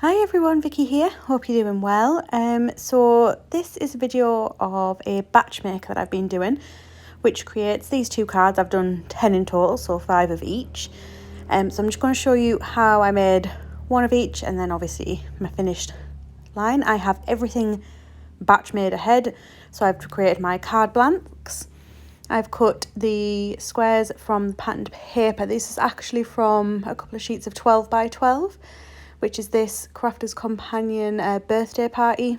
Hi everyone, Vicky here. Hope you're doing well. So this is a video of a batch maker that I've been doing, which creates these two cards. I've done 10 in total, so 5 of each. So I'm just going to show you how I made one of each, and then obviously my finished line. I have everything batch made ahead, so I've created my card blanks. I've cut the squares from the patterned paper. This is actually from a couple of sheets of 12 by 12. Which is this Crafter's Companion birthday party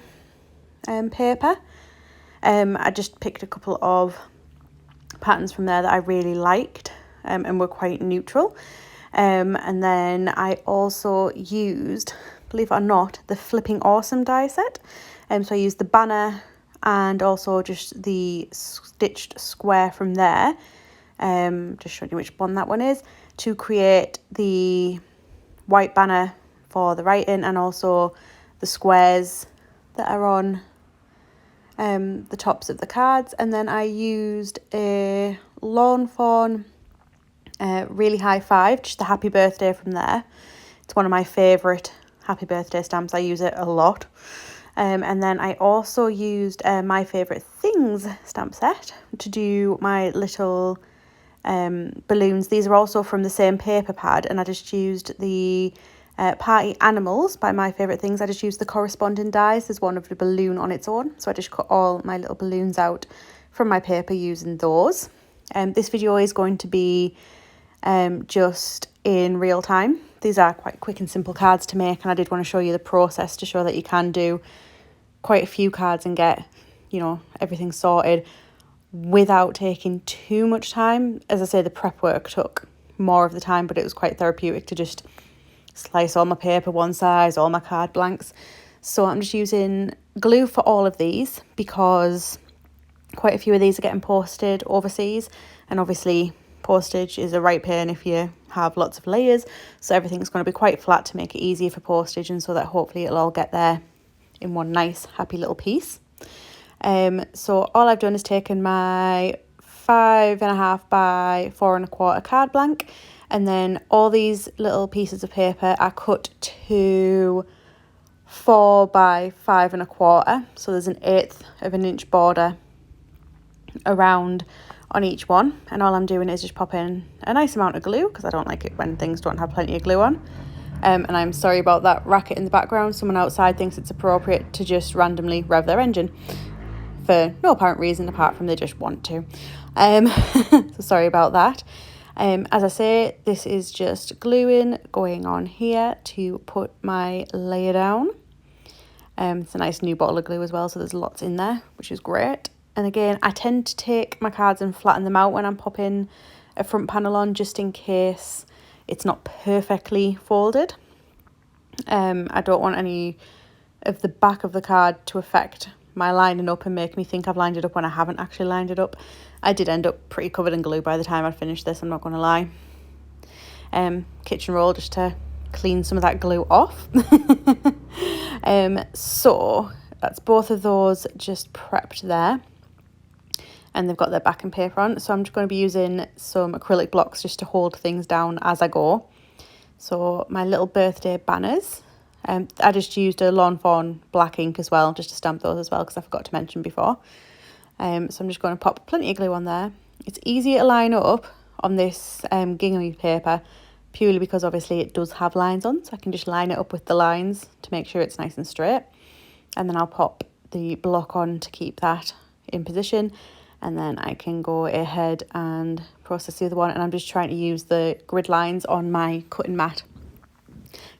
paper. I just picked a couple of patterns from there that I really liked and were quite neutral. And then I also used, believe it or not, the Flipping Awesome die set. So I used the banner and also just the stitched square from there. Just showing you which one that one is, to create the white banner for the writing and also the squares that are on the tops of the cards. And then I used a Lawn Fawn Really High Five, just a happy birthday from there. It's one of my favourite happy birthday stamps. I use it a lot. And then I also used My Favourite Things stamp set to do my little balloons. These are also from the same paper pad, and I just used the Party Animals by My Favourite Things. I just used the corresponding dies. There's one of the balloon on its own, so I just cut all my little balloons out from my paper using those. This video is going to be just in real time. These are quite quick and simple cards to make, and I did want to show you the process to show that you can do quite a few cards and get, everything sorted without taking too much time. As I say, the prep work took more of the time, but it was quite therapeutic to just slice all my paper one size, all my card blanks. So I'm just using glue for all of these because quite a few of these are getting posted overseas, and obviously postage is a right pain if you have lots of layers, so everything's going to be quite flat to make it easier for postage, and so that hopefully it'll all get there in one nice happy little piece. So all I've done is taken my 5.5 by 4.25 card blank, and then all these little pieces of paper are cut to 4 by 5.25, so there's 1/8 of an inch border around on each one, and all I'm doing is just pop in a nice amount of glue because I don't like it when things don't have plenty of glue on. And I'm sorry about that racket in the background. Someone outside thinks it's appropriate to just randomly rev their engine for no apparent reason apart from they just want to. So sorry about that. As I say, this is just gluing going on here to put my layer down. It's a nice new bottle of glue as well, so there's lots in there, which is great. And again, I tend to take my cards and flatten them out when I'm popping a front panel on, just in case it's not perfectly folded. I don't want any of the back of the card to affect my lining up and make me think I've lined it up when I haven't actually lined it up. I did end up pretty covered in glue by the time I'd finished this, I'm not going to lie. Kitchen roll just to clean some of that glue off. So that's both of those just prepped there, and they've got their backing paper on. So I'm just going to be using some acrylic blocks just to hold things down as I go. So my little birthday banners, I just used a Lawn Fawn black ink as well, just to stamp those as well, because I forgot to mention before. So I'm just going to pop plenty of glue on there. It's easier to line up on this gingham paper, purely because obviously it does have lines on, so I can just line it up with the lines to make sure it's nice and straight. And then I'll pop the block on to keep that in position, and then I can go ahead and process the other one. And I'm just trying to use the grid lines on my cutting mat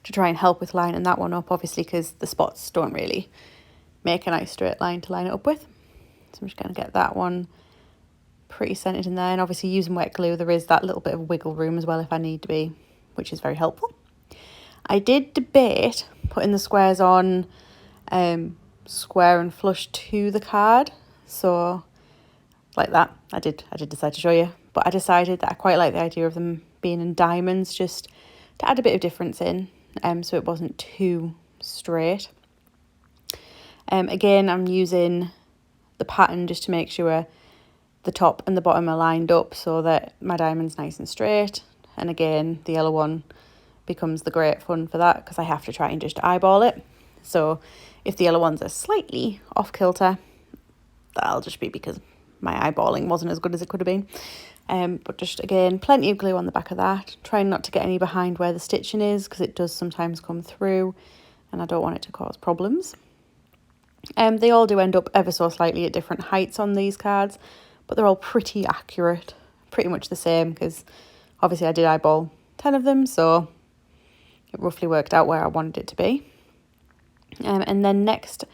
to try and help with lining that one up, obviously, because the spots don't really make a nice straight line to line it up with. So I'm just going to get that one pretty centered in there, and obviously using wet glue there is that little bit of wiggle room as well if I need to be, which is very helpful. I did debate putting the squares on square and flush to the card, so like that. I did decide to show you, but I decided that I quite like the idea of them being in diamonds, just to add a bit of difference in, so it wasn't too straight. Again, I'm using the pattern just to make sure the top and the bottom are lined up so that my diamond's nice and straight. And again, the yellow one becomes the great fun for that, because I have to try and just eyeball it. So if the yellow ones are slightly off kilter, that'll just be because my eyeballing wasn't as good as it could have been. But just again, plenty of glue on the back of that, trying not to get any behind where the stitching is, because it does sometimes come through and I don't want it to cause problems. They all do end up ever so slightly at different heights on these cards, but they're all pretty accurate, pretty much the same, because obviously I did eyeball 10 of them, so it roughly worked out where I wanted it to be. And then next,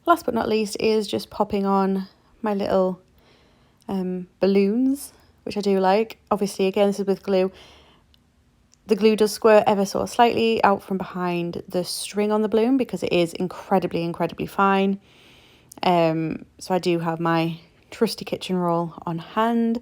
last but not least, is just popping on my little balloons, which I do like. Obviously, again, this is with glue. The glue does squirt ever so slightly out from behind the string on the balloon, because it is incredibly fine. So I do have my trusty kitchen roll on hand.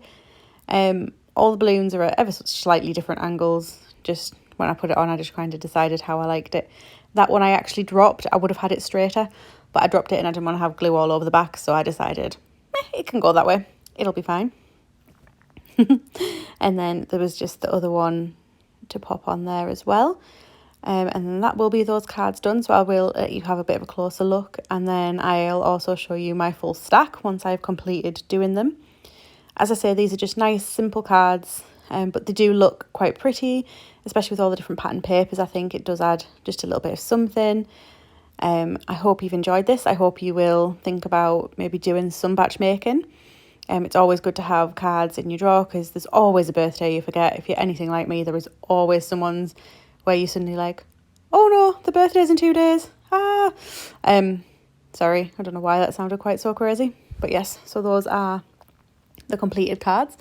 All the balloons are at ever so slightly different angles. Just when I put it on, I just kind of decided how I liked it. That one I actually dropped. I would have had it straighter, but I dropped it and I didn't want to have glue all over the back, so I decided it can go that way. It'll be fine. And then there was just the other one to pop on there as well. And then that will be those cards done. So I will let you have a bit of a closer look, and then I'll also show you my full stack once I've completed doing them. As I say, these are just nice, simple cards, but they do look quite pretty, especially with all the different pattern papers. I think it does add just a little bit of something. I hope you've enjoyed this. I hope you will think about maybe doing some batch making. It's always good to have cards in your drawer, because there's always a birthday you forget. If you're anything like me, there is always someone's where you suddenly like, oh no, the birthday's in 2 days. Sorry, I don't know why that sounded quite so crazy. But yes, so those are the completed cards.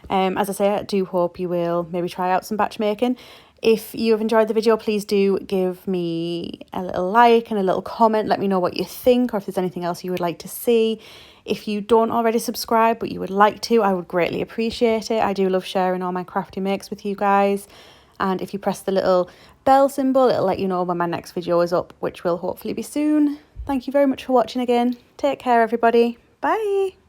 As I say, I do hope you will maybe try out some batch making. If you have enjoyed the video, please do give me a little like and a little comment. Let me know what you think, or if there's anything else you would like to see. If you don't already subscribe but you would like to, I would greatly appreciate it. I do love sharing all my crafty makes with you guys. And if you press the little bell symbol, it'll let you know when my next video is up, which will hopefully be soon. Thank you very much for watching again. Take care, everybody. Bye.